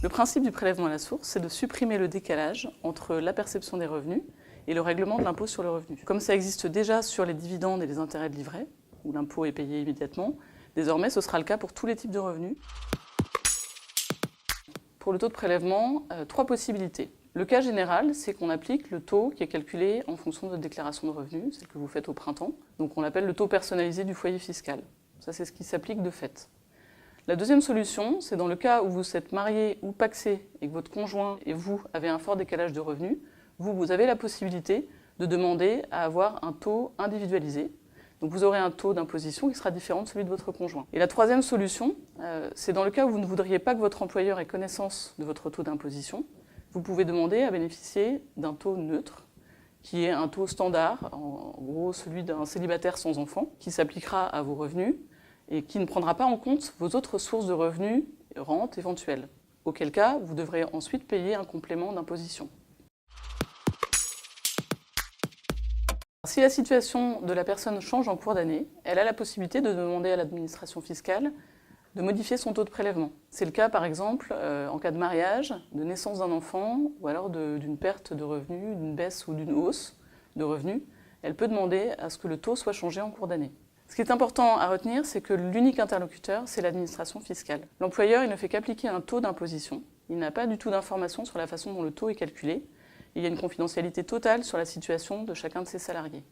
Le principe du prélèvement à la source, c'est de supprimer le décalage entre la perception des revenus et le règlement de l'impôt sur le revenu. Comme ça existe déjà sur les dividendes et les intérêts de livret, où l'impôt est payé immédiatement, désormais ce sera le cas pour tous les types de revenus. Pour le taux de prélèvement, 3 possibilités. Le cas général, c'est qu'on applique le taux qui est calculé en fonction de votre déclaration de revenus, celle que vous faites au printemps. Donc on l'appelle le taux personnalisé du foyer fiscal. Ça, c'est ce qui s'applique de fait. La deuxième solution, c'est dans le cas où vous êtes marié ou pacsé et que votre conjoint et vous avez un fort décalage de revenus, vous avez la possibilité de demander à avoir un taux individualisé. Donc vous aurez un taux d'imposition qui sera différent de celui de votre conjoint. Et la troisième solution, c'est dans le cas où vous ne voudriez pas que votre employeur ait connaissance de votre taux d'imposition, vous pouvez demander à bénéficier d'un taux neutre, qui est un taux standard, en gros celui d'un célibataire sans enfant, qui s'appliquera à vos revenus et qui ne prendra pas en compte vos autres sources de revenus, rentes éventuelles. Auquel cas, vous devrez ensuite payer un complément d'imposition. Si la situation de la personne change en cours d'année, elle a la possibilité de demander à l'administration fiscale de modifier son taux de prélèvement. C'est le cas par exemple en cas de mariage, de naissance d'un enfant ou alors d'une perte de revenus, d'une baisse ou d'une hausse de revenus. Elle peut demander à ce que le taux soit changé en cours d'année. Ce qui est important à retenir, c'est que l'unique interlocuteur, c'est l'administration fiscale. L'employeur, il ne fait qu'appliquer un taux d'imposition. Il n'a pas du tout d'informations sur la façon dont le taux est calculé. Il y a une confidentialité totale sur la situation de chacun de ses salariés.